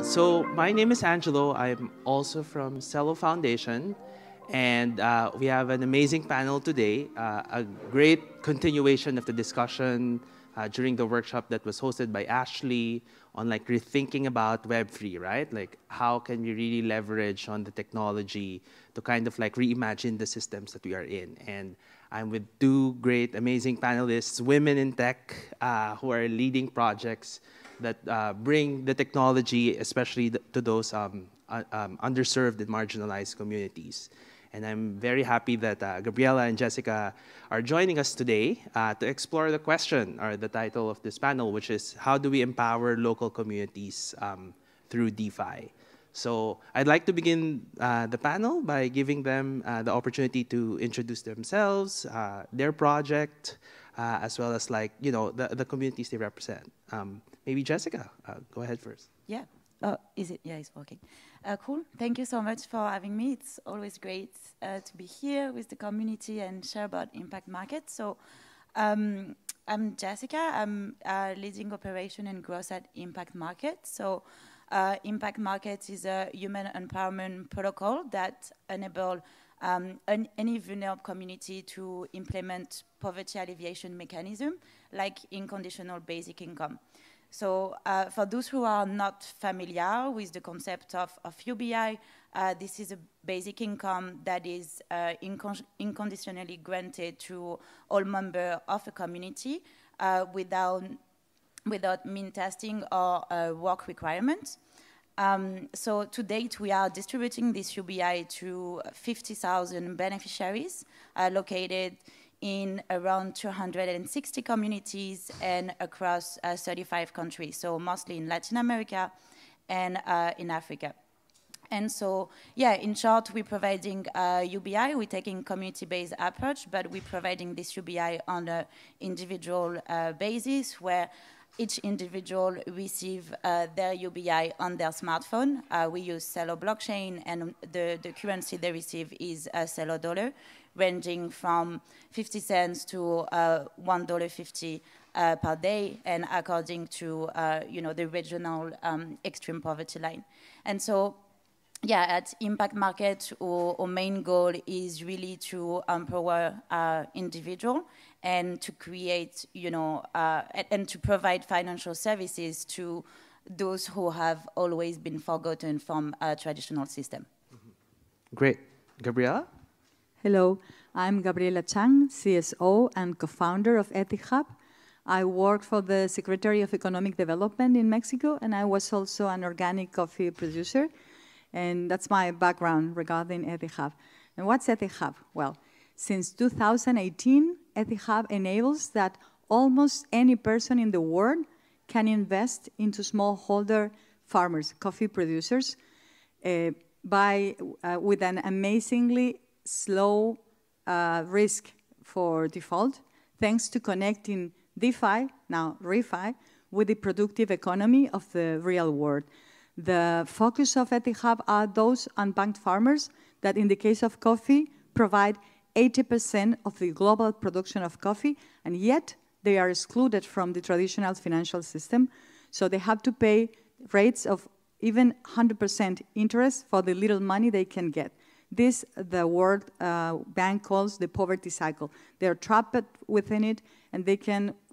So my name is Angelo. I'm also from Celo Foundation, and we have an amazing panel today, a great continuation of the discussion during the workshop that was hosted by Ashley on like rethinking about Web3, right? Like how can we really leverage on the technology to kind of like reimagine the systems that we are in. And I'm with two great, amazing panelists, women in tech, who are leading projects that bring the technology, especially to those underserved and marginalized communities. And I'm very happy that Gabriella and Jessica are joining us today to explore the question, or the title of this panel, which is, how do we empower local communities through DeFi? So I'd like to begin the panel by giving them the opportunity to introduce themselves, their project, as well as like, you know, the communities they represent. Maybe Jessica, go ahead first. Yeah. Oh, is it? Yeah, it's working. Cool. Thank you so much for having me. It's always great to be here with the community and share about ImpactMarket. So I'm Jessica. I'm leading operation and growth at ImpactMarket. So ImpactMarket is a human empowerment protocol that enables any vulnerable community to implement poverty alleviation mechanism, like unconditional basic income. So for those who are not familiar with the concept of UBI, this is a basic income that is unconditionally granted to all members of a community without mean testing or work requirements. So to date, we are distributing this UBI to 50,000 beneficiaries located in around 260 communities and across 35 countries, so mostly in Latin America and in Africa. And so, yeah, in short, we're providing UBI. We're taking community-based approach, but we're providing this UBI on an individual basis, where each individual receive their UBI on their smartphone. We use Celo blockchain, and the currency they receive is Celo dollar, ranging from 50 cents to $1.50 per day, and according to you know, the regional extreme poverty line. And so, yeah, at ImpactMarket, our main goal is really to empower individual and to create, you know, and to provide financial services to those who have always been forgotten from a traditional system. Great. Gabriella? Hello, I'm Gabriella Chang, CSO and co-founder of EthicHub. I work for the Secretary of Economic Development in Mexico, and I was also an organic coffee producer. And that's my background regarding EthicHub. And what's EthicHub? Well, since 2018, EthicHub enables that almost any person in the world can invest into smallholder farmers, coffee producers, with an amazingly slow risk for default, thanks to connecting DeFi, now ReFi, with the productive economy of the real world. The focus of EthicHub are those unbanked farmers that, in the case of coffee, provide 80% of the global production of coffee, and yet they are excluded from the traditional financial system. So they have to pay rates of even 100% interest for the little money they can get. This, the World Bank calls the poverty cycle. They're trapped within it, and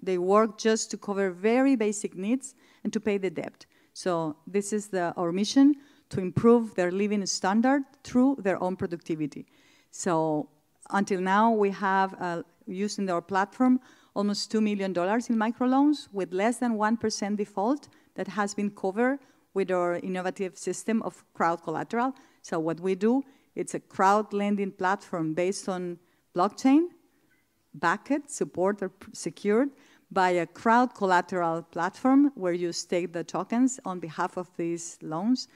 they work just to cover very basic needs and to pay the debt. So this is our mission, to improve their living standard through their own productivity. So until now, we have used in our platform almost $2 million in microloans with less than 1% default that has been covered with our innovative system of crowd collateral. So what we do, it's a crowd lending platform based on blockchain, backed, supported, secured by a crowd collateral platform where you stake the tokens on behalf of these loans.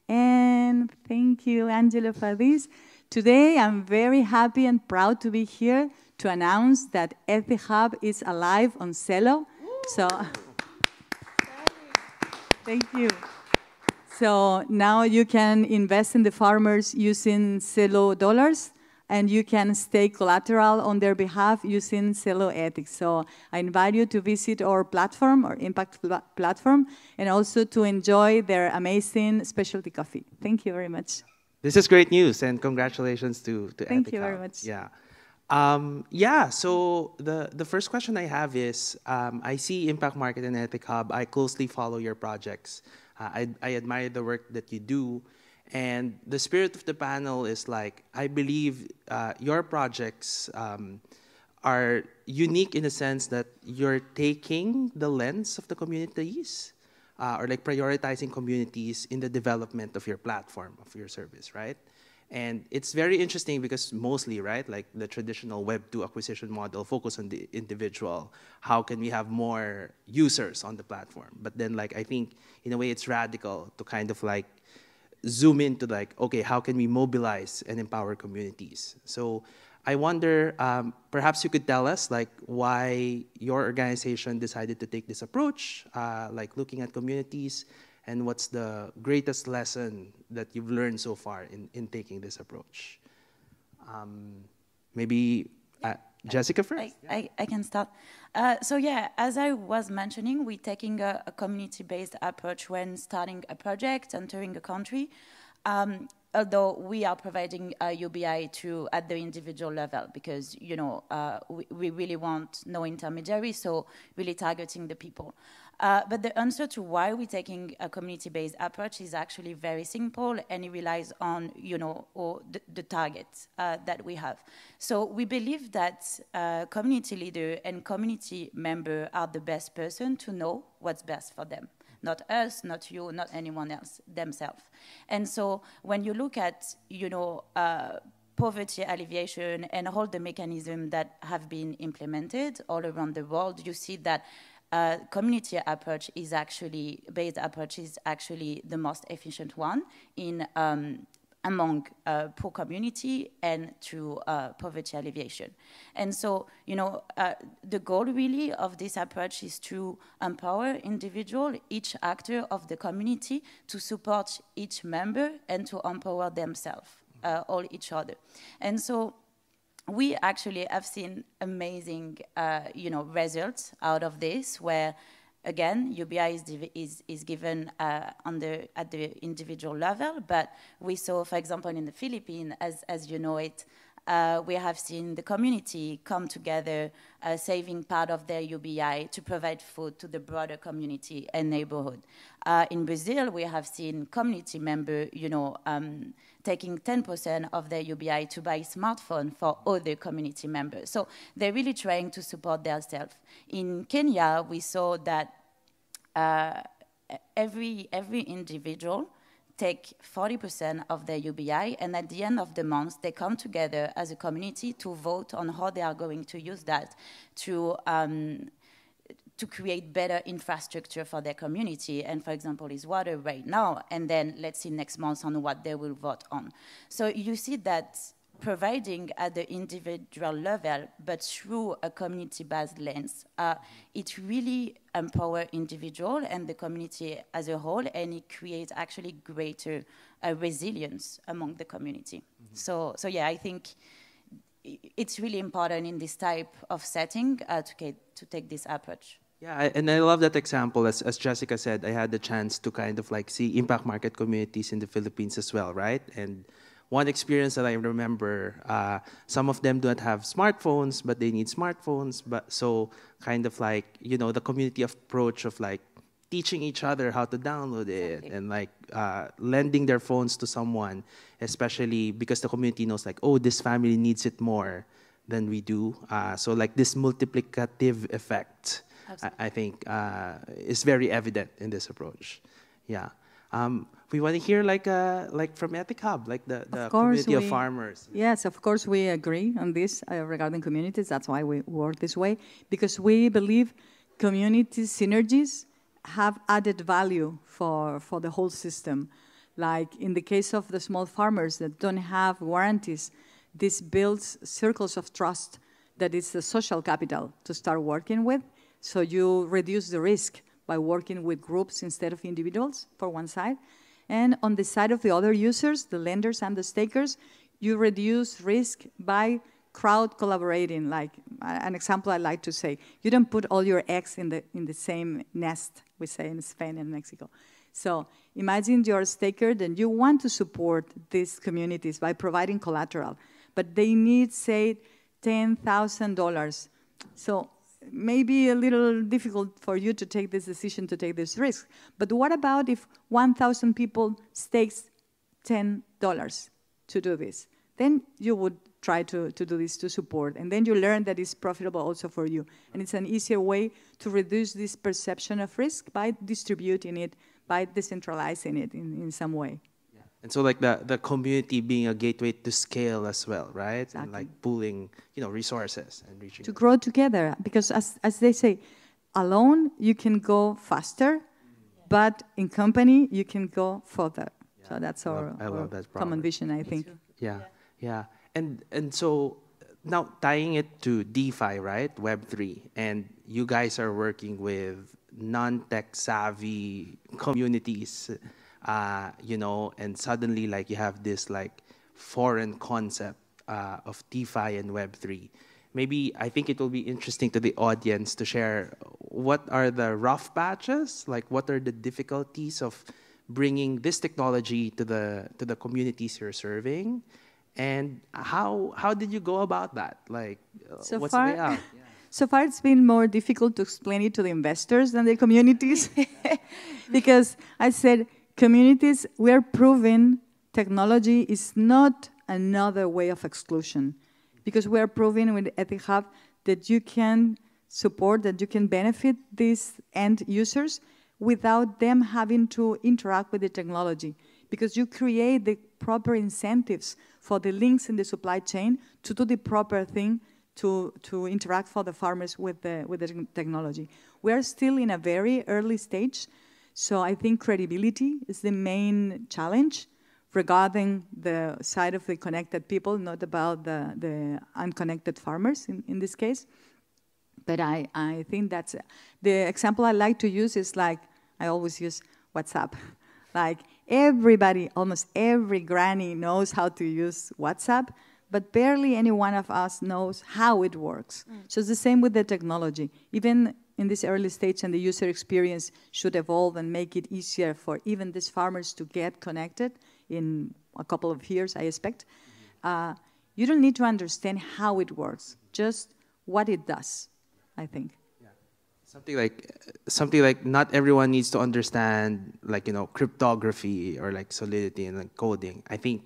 And thank you, Angelo, for this. Today, I'm very happy and proud to be here to announce that EthicHub is alive on Celo. So, thank you. So now you can invest in the farmers using Celo dollars and you can stake collateral on their behalf using Celo Ethics. So I invite you to visit our platform, our Impact platform, and also to enjoy their amazing specialty coffee. Thank you very much. This is great news, and congratulations to Thank EthicHub. you very much. Yeah. So the first question I have is, I see ImpactMarket and EthicHub. I closely follow your projects. I admire the work that you do. And the spirit of the panel is like, I believe your projects are unique in the sense that you're taking the lens of the communities or like prioritizing communities in the development of your platform, of your service, right? And it's very interesting because mostly, right, like the traditional Web2 acquisition model focus on the individual. How can we have more users on the platform? But then like, I think in a way it's radical to kind of like zoom into like, okay, how can we mobilize and empower communities? So I wonder, perhaps you could tell us like why your organization decided to take this approach, like looking at communities, and what's the greatest lesson that you've learned so far in taking this approach? Maybe Jessica first? I can start. So yeah, as I was mentioning, we're taking a community-based approach when starting a project, entering a country, although we are providing UBI at the individual level because, you know, we really want no intermediary, so really targeting the people. But the answer to why we're taking a community-based approach is actually very simple, and it relies on, you know, the targets that we have. So we believe that community leader and community member are the best person to know what's best for them. Not us, not you, not anyone else, themselves. And so when you look at, you know, poverty alleviation and all the mechanisms that have been implemented all around the world, you see that community approach is actually, based approach is actually the most efficient one in among poor community and through poverty alleviation. And so, you know, the goal really of this approach is to empower individual, each actor of the community to support each member and to empower themselves, all each other. And so we actually have seen amazing, you know, results out of this, where again, UBI is given at the individual level, but we saw, for example, in the Philippines, as you know it, we have seen the community come together, saving part of their UBI to provide food to the broader community and neighborhood. In Brazil, we have seen community members, you know, taking 10% of their UBI to buy a smartphone for other community members. So they're really trying to support themselves. In Kenya, we saw that every individual take 40% of their UBI, and at the end of the month, they come together as a community to vote on how they are going to use that to create better infrastructure for their community. And for example, is water right now, and then let's see next month on what they will vote on. So you see that providing at the individual level, but through a community-based lens, it really empowers individual and the community as a whole, and it creates actually greater resilience among the community. Mm-hmm. So yeah, I think it's really important in this type of setting to take this approach. Yeah, and I love that example. As Jessica said, I had the chance to kind of like see ImpactMarket communities in the Philippines as well, right? And one experience that I remember, some of them don't have smartphones, but they need smartphones. But so kind of like, you know, the community approach of like teaching each other how to download it, and like lending their phones to someone, especially because the community knows like, oh, this family needs it more than we do. So like this multiplicative effect, I think, is very evident in this approach. Yeah. We want to hear like from EthicHub, like the community of farmers. Yes, of course we agree on this regarding communities. That's why we work this way, because we believe community synergies have added value for the whole system. Like in the case of the small farmers that don't have warranties, this builds circles of trust that is the social capital to start working with. So you reduce the risk by working with groups instead of individuals, for one side. And on the side of the other users, the lenders and the stakers, you reduce risk by crowd collaborating. Like an example I like to say, you don't put all your eggs in the same nest, we say in Spain and Mexico. So imagine you're a staker, then you want to support these communities by providing collateral, but they need, say, $10,000. So maybe a little difficult for you to take this decision, to take this risk. But what about if 1,000 people stakes $10 to do this? Then you would try to do this to support. And then you learn that it's profitable also for you. And it's an easier way to reduce this perception of risk by distributing it, by decentralizing it in some way. Yeah. And so like the community being a gateway to scale as well, right? Exactly. And like pooling, resources and reaching. To grow together, because as they say, alone you can go faster, but in company you can go further. Yeah. So that's our common vision, I think. Yeah, yeah. And so now tying it to DeFi, right? Web3, and you guys are working with non-tech savvy communities, and suddenly like you have this like foreign concept of DeFi and Web3. Maybe I think it will be interesting to the audience to share what are the rough patches, like what are the difficulties of bringing this technology to the communities you're serving, and how did you go about that? Like, so what's far, the way out? Yeah. So far, it's been more difficult to explain it to the investors than the communities, because I said communities, we are proving technology is not another way of exclusion, because we are proving with EthicHub that you can support, that you can benefit these end users without them having to interact with the technology, because you create the proper incentives for the links in the supply chain to do the proper thing to interact for the farmers with the technology. We are still in a very early stage, so I think credibility is the main challenge regarding the side of the connected people, not about the unconnected farmers in this case. But I think that's the example I like to use is like, I always use WhatsApp. Like everybody, almost every granny knows how to use WhatsApp, but barely any one of us knows how it works. So it's the same with the technology. Even in this early stage, and the user experience should evolve and make it easier for even these farmers to get connected in a couple of years, I expect. You don't need to understand how it works, just what it does, I think. Something like not everyone needs to understand like cryptography or like Solidity and like coding. I think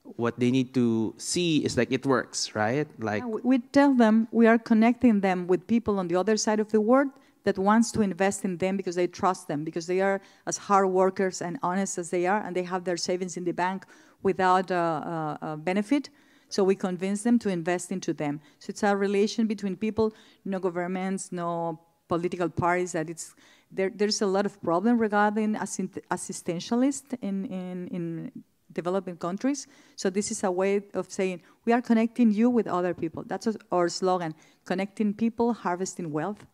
what they need to see is like it works, right? Like we tell them we are connecting them with people on the other side of the world that wants to invest in them because they trust them, because they are as hard workers and honest as they are, and they have their savings in the bank without a benefit. So we convince them to invest into them. So it's a relation between people, no governments, no political parties. That there's a lot of problem regarding assistentialist in developing countries. So this is a way of saying we are connecting you with other people. That's our slogan: connecting people, harvesting wealth.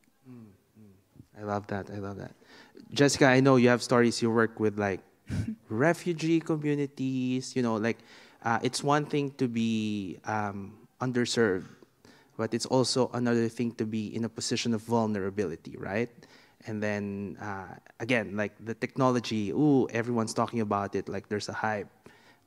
I love that. I love that. Jessica, I know you have stories. You work with like refugee communities. It's one thing to be underserved, but it's also another thing to be in a position of vulnerability, right? And then again, like the technology, everyone's talking about it, like there's a hype.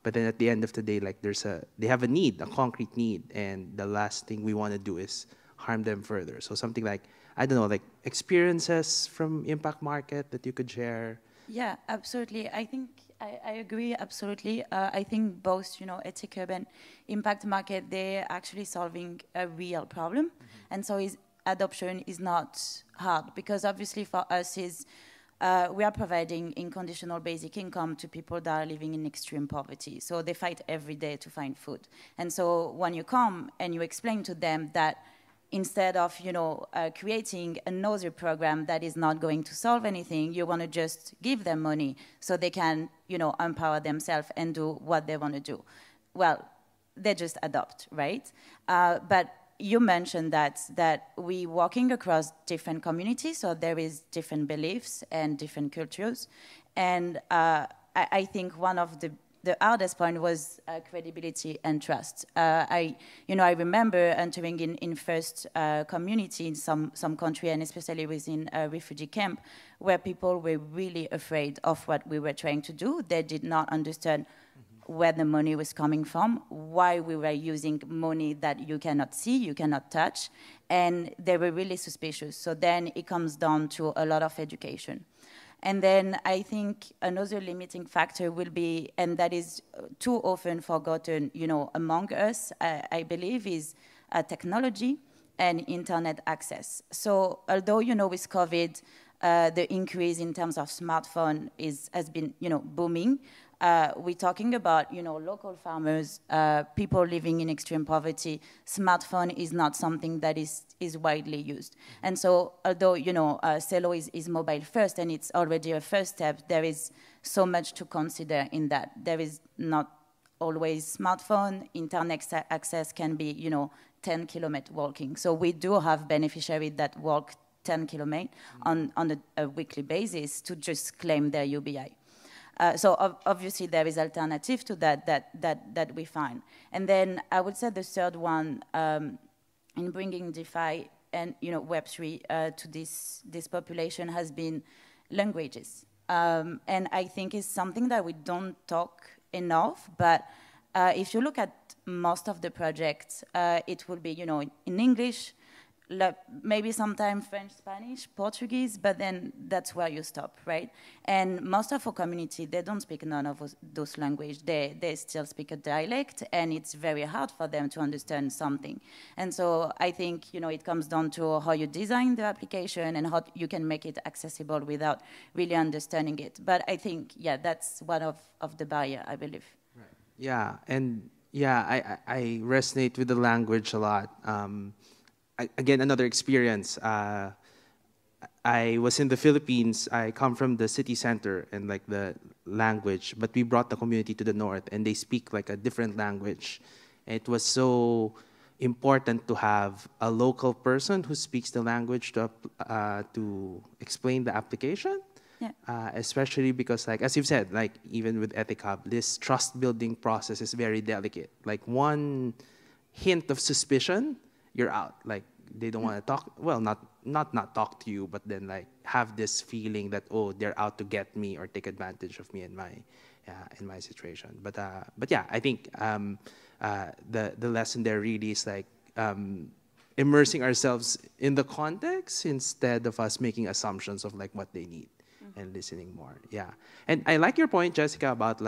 But then at the end of the day, like they have a need, a concrete need, and the last thing we want to do is harm them further. So something like, I don't know, like experiences from ImpactMarket that you could share. Yeah, absolutely. I think I agree absolutely. I think both, EthicHub and ImpactMarket, they're actually solving a real problem, and so adoption is not hard, because obviously for us we are providing unconditional basic income to people that are living in extreme poverty. So they fight every day to find food. And so when you come and you explain to them that instead of creating another program that is not going to solve anything, you want to just give them money so they can empower themselves and do what they want to do. Well, they just adopt, right? But you mentioned that we walking across different communities, so there is different beliefs and different cultures. And I think one of the the hardest point was credibility and trust. I remember entering in first community in some country, and especially within a refugee camp, where people were really afraid of what we were trying to do. They did not understand where the money was coming from, why we were using money that you cannot see, you cannot touch, and they were really suspicious. So then it comes down to a lot of education. And then I think another limiting factor will be, and that is too often forgotten, among us, I believe, is technology and internet access. So although, with COVID, the increase in terms of smartphone has been, booming, we're talking about, local farmers, people living in extreme poverty. Smartphone is not something that is widely used. And so, although, Celo is mobile first, and it's already a first step, there is so much to consider in that. There is not always smartphone. Internet access can be, 10-kilometer walking. So we do have beneficiaries that walk 10 kilometers on a weekly basis to just claim their UBI. So obviously there is alternative to that we find. And then I would say the third one in bringing DeFi and Web3 to this population has been languages. And I think it's something that we don't talk enough, but if you look at most of the projects, it will be in English, maybe sometimes French, Spanish, Portuguese, but then that's where you stop, right? And most of our community, they don't speak none of those languages. They still speak a dialect, and it's very hard for them to understand something. And so I think, it comes down to how you design the application and how you can make it accessible without really understanding it. But I think, that's one of the barrier, I believe. Right. Yeah, and I resonate with the language a lot. Again, another experience. I was in the Philippines. I come from the city center and the language, but we brought the community to the north, and they speak a different language. It was so important to have a local person who speaks the language to explain the application. Yeah. Especially because, as you've said, even with EthicHub, this trust-building process is very delicate. One hint of suspicion, you're out. They don't want to talk. Well, not talk to you, but then have this feeling that, oh, they're out to get me or take advantage of me in my situation. But I think the lesson there really is immersing ourselves in the context instead of us making assumptions of what they need and listening more. Yeah, and I like your point, Jessica, about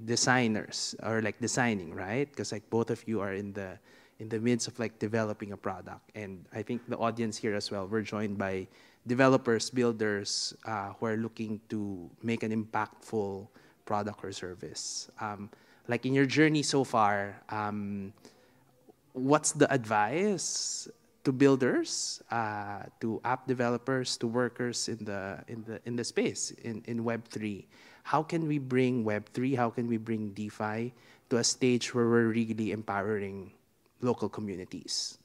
designers or designing, right? Because both of you are in the midst of developing a product. And I think the audience here as well, we're joined by developers, builders who are looking to make an impactful product or service. In your journey so far, what's the advice to builders, to app developers, to workers in the space in Web3? How can we bring Web3? How can we bring DeFi to a stage where we're really empowering local communities?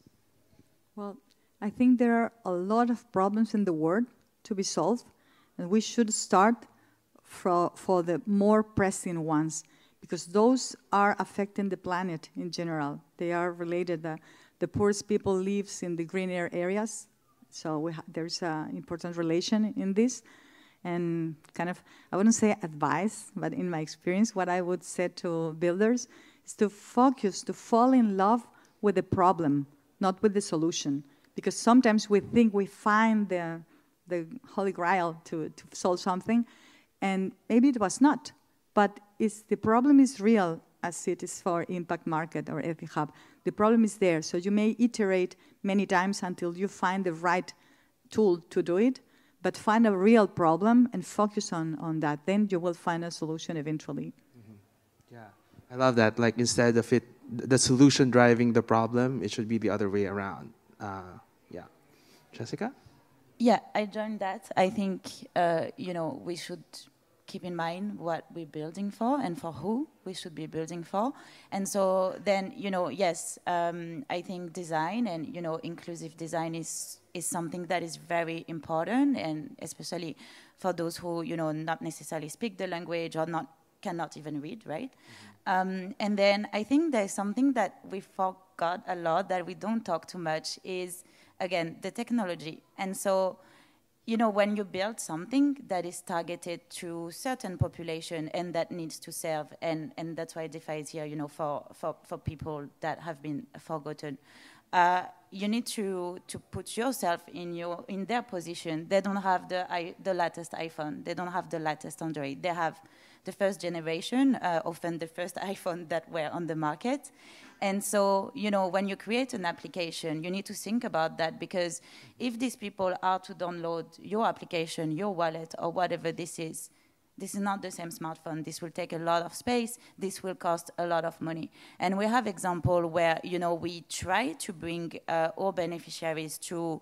Well, I think there are a lot of problems in the world to be solved, and we should start for the more pressing ones, because those are affecting the planet in general. They are related. The poorest people live in the greener areas, so there's an important relation in this. And I wouldn't say advice, but in my experience, what I would say to builders is to focus, to fall in love with the problem, not with the solution. Because sometimes we think we find the holy grail to solve something, and maybe it was not. But the problem is real, as it is for ImpactMarket or EthicHub. The problem is there, so you may iterate many times until you find the right tool to do it, but find a real problem and focus on that. Then you will find a solution eventually. Mm-hmm. Yeah, I love that. Instead of the solution driving the problem, it should be the other way around. Yeah. Jessica? Yeah, I joined that. I think, we should keep in mind what we're building for and for who we should be building for. And so then, yes, I think design and, inclusive design is something that is very important, and especially for those who, not necessarily speak the language or cannot even read, right? And then I think there's something that we forgot a lot, that we don't talk too much, is, again, the technology. And so, you know, when you build something that is targeted to certain population and that needs to serve, and that's why DeFi is here, you know, for people that have been forgotten. You need to put yourself in their position. They don't have the latest iPhone. They don't have the latest Android. They have the first generation, often the first iPhone that were on the market. And so, you know, when you create an application, you need to think about that, because if these people are to download your application, your wallet, or whatever this is not the same smartphone. This will take a lot of space. This will cost a lot of money. And we have example where, you know, we try to bring all beneficiaries to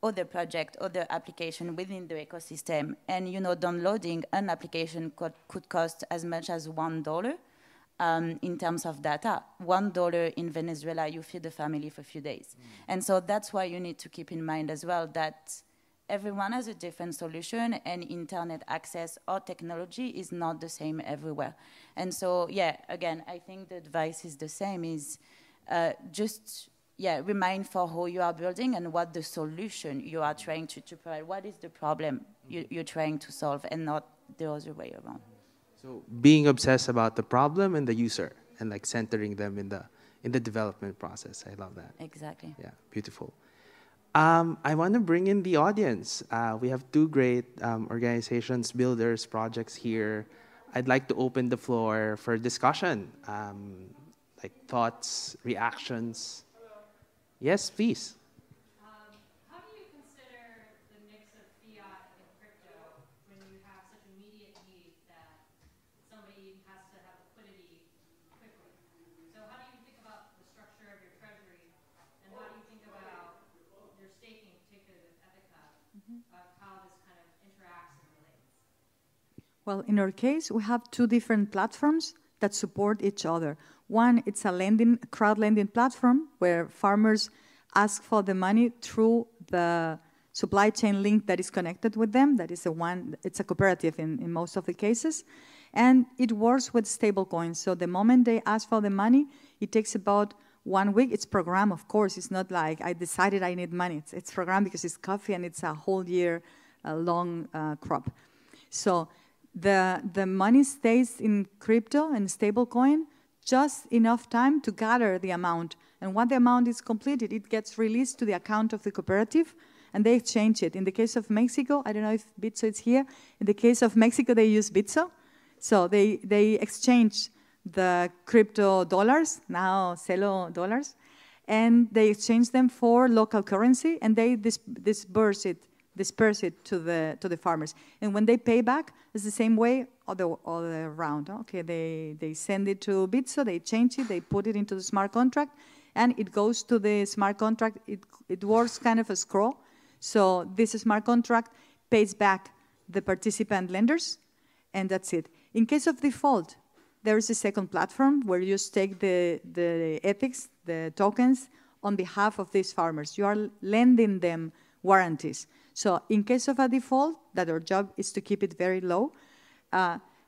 other project, other application within the ecosystem. And, you know, downloading an application could cost as much as $1 in terms of data. $1 in Venezuela, you feed a family for a few days. And so that's why you need to keep in mind as well that everyone has a different solution, and internet access or technology is not the same everywhere. And so, yeah, again, I think the advice is the same, is just, yeah, remind for who you are building and what the solution you are trying to provide. What is the problem you're trying to solve, and not the other way around. So being obsessed about the problem and the user, and like centering them in the development process. I love that. Exactly. Yeah, beautiful. I want to bring in the audience. We have two great organizations, builders, projects here. I'd like to open the floor for discussion, like thoughts, reactions. Yes, please. How do you consider the mix of fiat and crypto when you have such immediate needs that somebody has to have liquidity quickly? So how do you think about the structure of your treasury, and how do you think about your staking, particularly with EthicHub, how this kind of interacts and relates? Well, in our case, we have two different platforms that support each other. One, it's a crowd lending platform where farmers ask for the money through the supply chain link that is connected with them. That is it's a cooperative in most of the cases. And it works with stable coins. So the moment they ask for the money, it takes about 1 week. It's programmed, of course. It's not like I decided I need money. It's programmed because it's coffee and it's a whole year long crop. So the money stays in crypto and stable coin just enough time to gather the amount. And when the amount is completed, it gets released to the account of the cooperative, and they exchange it. In the case of Mexico, I don't know if Bitso is here. In the case of Mexico, they use Bitso. So they exchange the crypto dollars, now Celo dollars, and they exchange them for local currency, and they disperse it to the farmers. And when they pay back, it's the same way all the around. Okay, they send it to Bitso, they change it, they put it into the smart contract, and it goes to the smart contract. It works kind of a scroll. So this smart contract pays back the participant lenders, and that's it. In case of default, there is a second platform where you stake the ethics, the tokens, on behalf of these farmers. You are lending them warranties. So in case of a default, that our job is to keep it very low,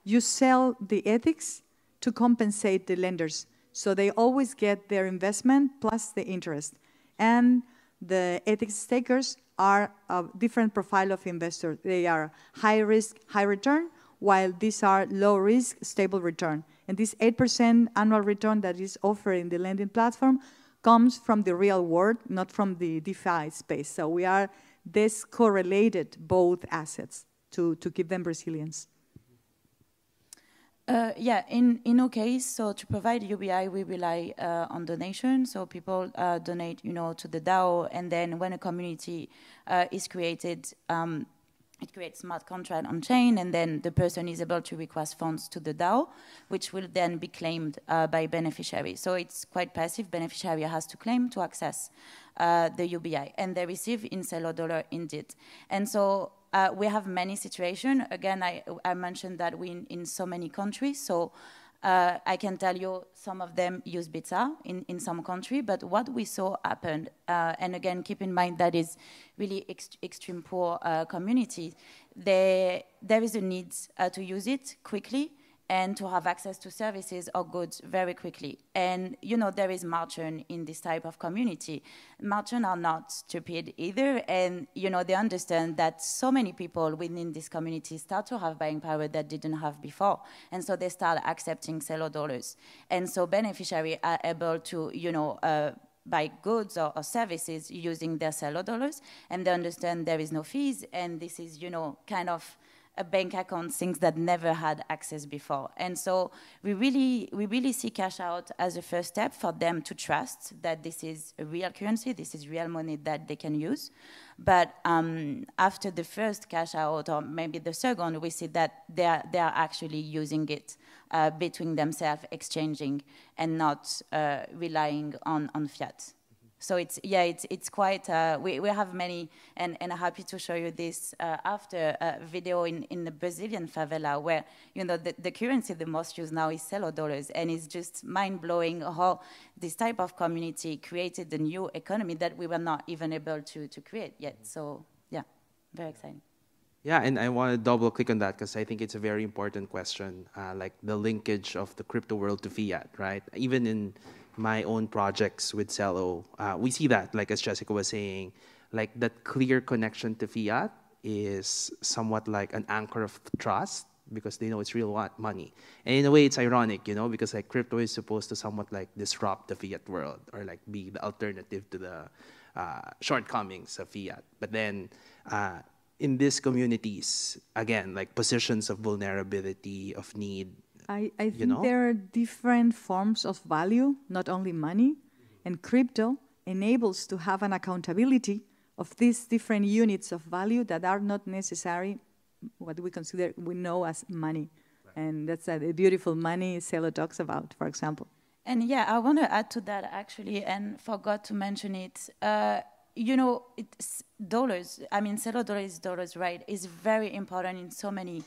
you sell the ethics to compensate the lenders. So they always get their investment plus the interest. And the ethics stakers are a different profile of investor. They are high risk, high return, while these are low risk, stable return. And this 8% annual return that is offered in the lending platform comes from the real world, not from the DeFi space. So we are correlated both assets to give them resilience. Yeah, in our case, so to provide UBI, we rely on donations. So people donate, to the DAO, and then when a community is created, it creates smart contract on chain, and then the person is able to request funds to the DAO, which will then be claimed by beneficiaries. So it's quite passive. Beneficiary has to claim to access the UBI, and they receive in Celo dollar indeed. And so we have many situations. Again, I mentioned that we in so many countries. So I can tell you some of them use Bitsa in some country, but what we saw happened, and again, keep in mind that is really extreme poor community, there is a need to use it quickly, and to have access to services or goods very quickly. And, you know, there is margin in this type of community. Merchants are not stupid either, and, you know, they understand that so many people within this community start to have buying power that didn't have before, and so they start accepting Celo dollars. And so beneficiaries are able to, you know, buy goods or services using their Celo dollars, and they understand there is no fees, and this is, you know, kind of a bank account, things that never had access before. And so we really see cash out as a first step for them to trust that this is a real currency, this is real money that they can use. But after the first cash out, or maybe the second, we see that they are actually using it between themselves, exchanging, and not relying on fiat. So it's quite, we have many, and I'm happy to show you this after a video in the Brazilian favela where, you know, the currency the most used now is Celo dollars, and it's just mind-blowing how this type of community created a new economy that we were not even able to create yet. So yeah, very exciting. Yeah, and I want to double click on that because I think it's a very important question, like the linkage of the crypto world to fiat, right? Even in my own projects with Celo, we see that, like as Jessica was saying, like that clear connection to fiat is somewhat like an anchor of trust because they know it's real money. And in a way, it's ironic, you know, because like crypto is supposed to somewhat like disrupt the fiat world or like be the alternative to the shortcomings of fiat. But then in these communities, again, like positions of vulnerability, of need, I think there are different forms of value, not only money, and crypto enables to have an accountability of these different units of value that are not necessary, what we know as money. Right. And that's a beautiful money Celo talks about, for example. And yeah, I want to add to that actually, and forgot to mention it. You know, it's dollars. I mean, Celo dollars, right, is very important in so many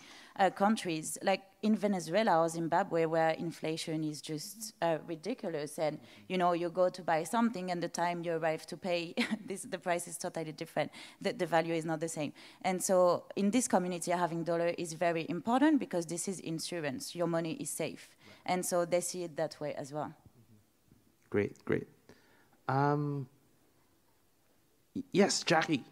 countries, like in Venezuela or Zimbabwe, where inflation is just ridiculous. And, you know, you go to buy something, and the time you arrive to pay, the price is totally different. The value is not the same. And so in this community, having dollar is very important because this is insurance. Your money is safe. Right. And so they see it that way as well. Great. Yes, Jackie.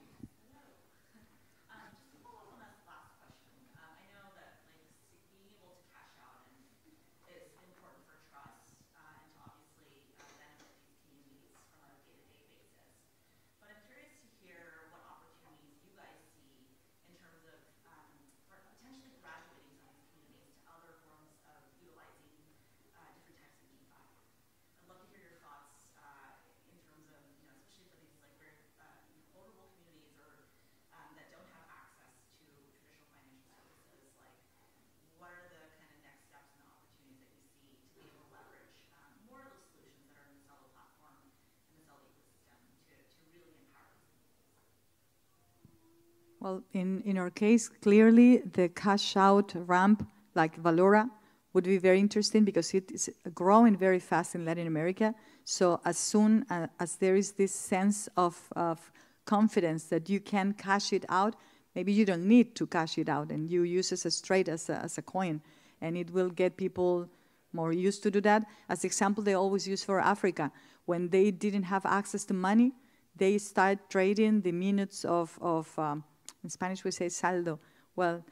Well, in our case, clearly the cash out ramp like Valora would be very interesting because it is growing very fast in Latin America. So as soon as there is this sense of confidence that you can cash it out, maybe you don't need to cash it out and you use it straight as a coin, and it will get people more used to do that. As example, they always use for Africa. When they didn't have access to money, they start trading the minutes of in Spanish we say saldo. Well,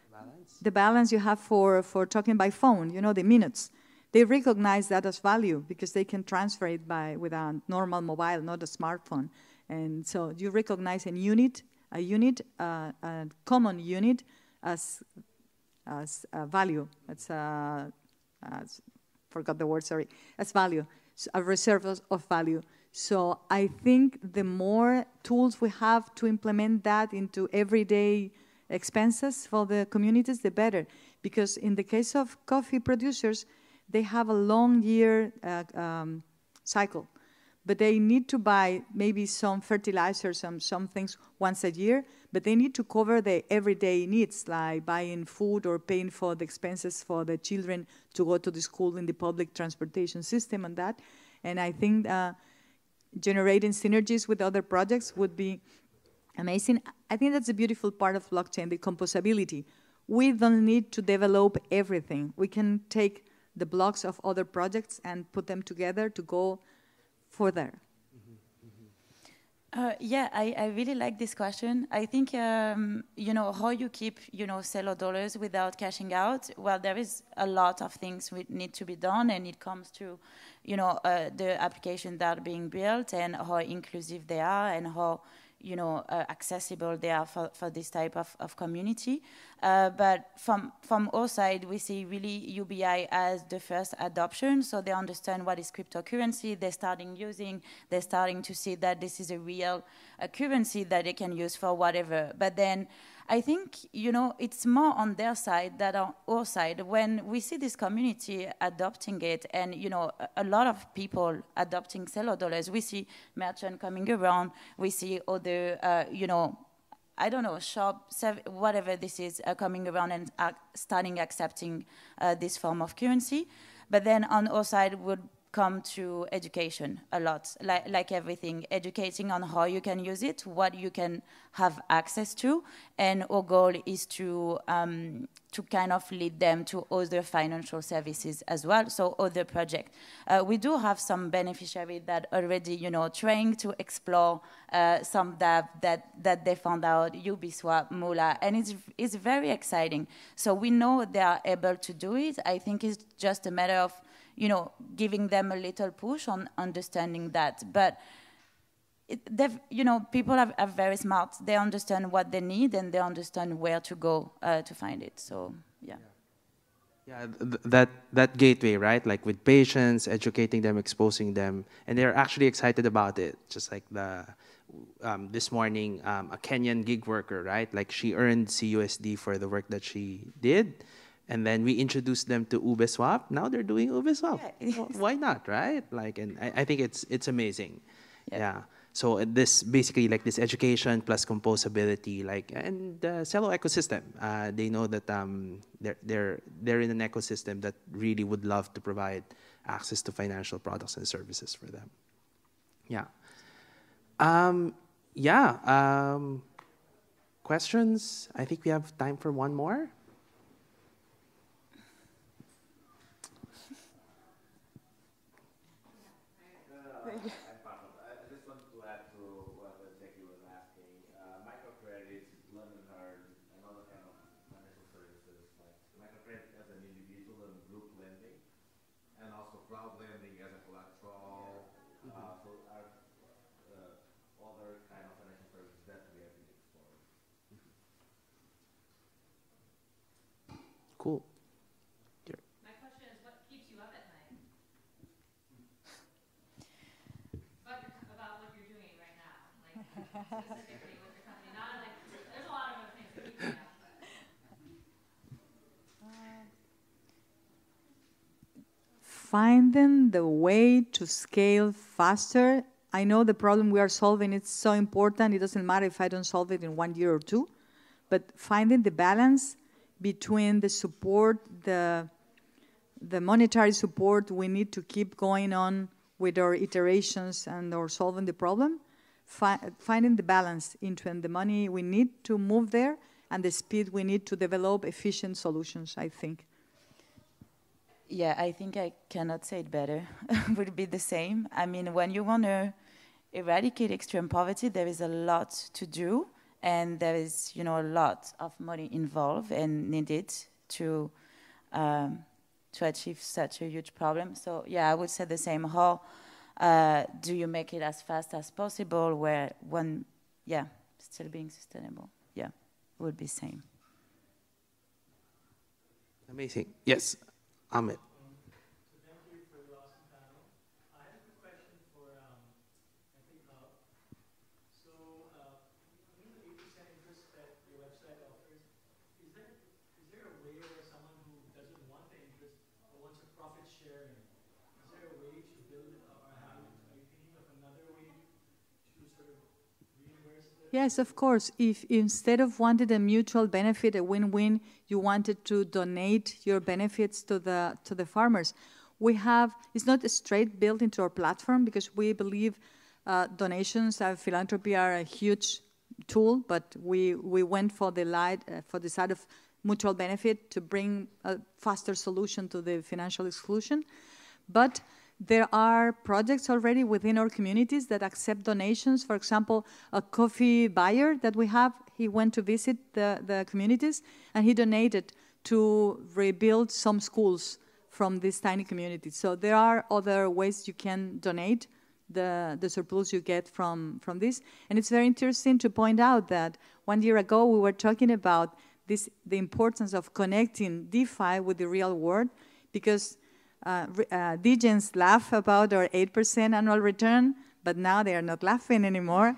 the balance you have for talking by phone, you know, the minutes. They recognize that as value because they can transfer it with a normal mobile, not a smartphone. And so you recognize a common unit as value. It's forgot the word, sorry. As value, a reserve of value. So I think the more tools we have to implement that into everyday expenses for the communities, the better. Because in the case of coffee producers, they have a long year cycle. But they need to buy maybe some fertilizers, some things once a year, but they need to cover the everyday needs, like buying food or paying for the expenses for the children to go to the school in the public transportation system and that. And I think generating synergies with other projects would be amazing. I think that's a beautiful part of blockchain, the composability. we don't need to develop everything. We can take the blocks of other projects and put them together to go further. Yeah, I really like this question. I think, you know, how you keep, you know, Celo dollars without cashing out. Well, there is a lot of things that need to be done, and it comes to, you know, the applications that are being built and how inclusive they are and how, you know, accessible they are for this type of community. But from our side, we see really UBI as the first adoption, so they understand what is cryptocurrency, they're starting to see that this is a real currency that they can use for whatever. But then I think, you know, it's more on their side than on our side. When we see this community adopting it and, you know, a lot of people adopting Celo dollars, we see merchants coming around, we see other, you know, I don't know, shop, whatever this is, coming around and starting accepting this form of currency. But then on our side would come to education a lot, like everything, educating on how you can use it, what you can have access to, and our goal is to kind of lead them to other financial services as well, so other projects. We do have some beneficiaries that already, you know, trying to explore some that they found out, Uniswap, Mula, and it's very exciting. So we know they are able to do it. I think it's just a matter of, you know, giving them a little push on understanding that. But, you know, people are very smart. They understand what they need and they understand where to go to find it. So, yeah. Yeah, that gateway, right? Like with patience, educating them, exposing them, and they're actually excited about it. Just like this morning, a Kenyan gig worker, right? Like she earned CUSD for the work that she did. And then we introduced them to Uniswap. Now they're doing Uniswap. Yeah. Well, why not, right? Like, and I think it's amazing. Yeah. So this basically like this education plus composability, like, and the Celo ecosystem. They know that they're in an ecosystem that really would love to provide access to financial products and services for them. Yeah. Questions? I think we have time for one more. I just wanted to add to what Jackie was asking. Microcredits, London Hard, and other kind of financial services, like microcredit as an individual and group lending, and also crowd lending as a collateral. So are other kind of financial services that we have been exploring. Cool. My question is, what keeps you up at night? About what you're doing right now, like specifically with your company. Not like there's a lot of other things that keep you up. Finding the way to scale faster. I know the problem we are solving is so important. It doesn't matter if I don't solve it in 1 year or two, but finding the balance between the support, the monetary support we need to keep going on with our iterations and or solving the problem, finding the balance between the money we need to move there and the speed we need to develop efficient solutions, I think. Yeah, I think I cannot say it better. Would be the same. I mean, when you want to eradicate extreme poverty, there is a lot to do, and there is, you know, a lot of money involved and needed to achieve such a huge problem. So yeah, I would say the same. How do you make it as fast as possible where still being sustainable? Yeah, would be same. Amazing. Yes, Amit. So thank you for the awesome panel. I have a question for EthicHub. So in the 8% interest that your website offers, is there a way where someone who doesn't want the interest but wants a profit sharing, is there a way to build it, or are you thinking of another way to sort of reimburse this? Yes, of course. If instead of wanting a mutual benefit, a win-win, you wanted to donate your benefits to the farmers, we have, it's not straight built into our platform because we believe donations and philanthropy are a huge tool, but we went for the side of mutual benefit to bring a faster solution to the financial exclusion. But there are projects already within our communities that accept donations. For example, a coffee buyer that we have, he went to visit the communities, and he donated to rebuild some schools from these tiny communities. So there are other ways you can donate the surplus you get from this. And it's very interesting to point out that 1 year ago we were talking about the importance of connecting DeFi with the real world, because degens laugh about our 8% annual return, but now they are not laughing anymore.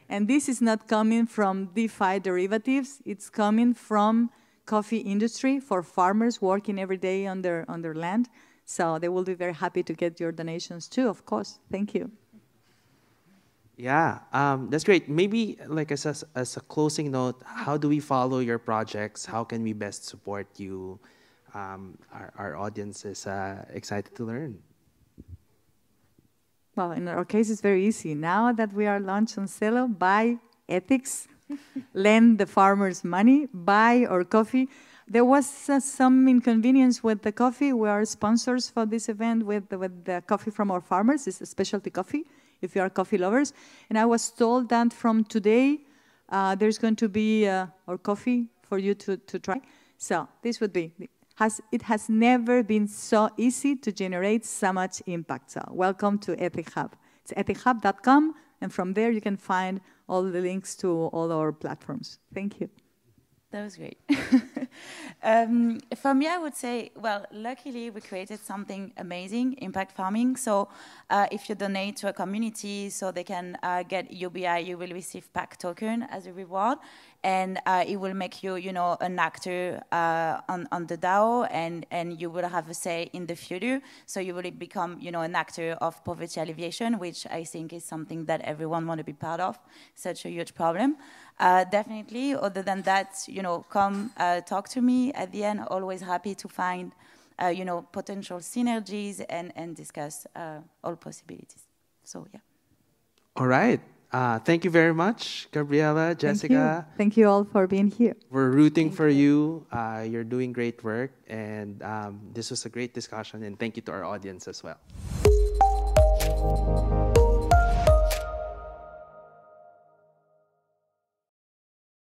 And this is not coming from DeFi derivatives. It's coming from coffee industry for farmers working every day on their land. So they will be very happy to get your donations too, of course. Thank you. Yeah, that's great. Maybe like as a closing note, how do we follow your projects? How can we best support you? Our audience is excited to learn. Well, in our case, it's very easy. Now that we are launched on Celo, buy ethics, lend the farmers money, buy our coffee. There was some inconvenience with the coffee. We are sponsors for this event with the coffee from our farmers. It's a specialty coffee, if you are coffee lovers. And I was told that from today, there's going to be our coffee for you to try. So this would be... It has never been so easy to generate so much impact. So welcome to EthicHub. It's ethichub.com, and from there you can find all the links to all our platforms. Thank you. That was great. For me, I would say, well, luckily we created something amazing, impact farming. So if you donate to a community so they can get UBI, you will receive PAC token as a reward. And it will make you, an actor on the DAO, and you will have a say in the future. So you will become, an actor of poverty alleviation, which I think is something that everyone wants to be part of, such a huge problem. Definitely, other than that, come talk to me at the end. Always happy to find, potential synergies and discuss all possibilities. So, yeah. All right. Thank you very much, Gabriella, Jessica. Thank you all for being here. We're rooting for you. You're doing great work. And this was a great discussion. And thank you to our audience as well.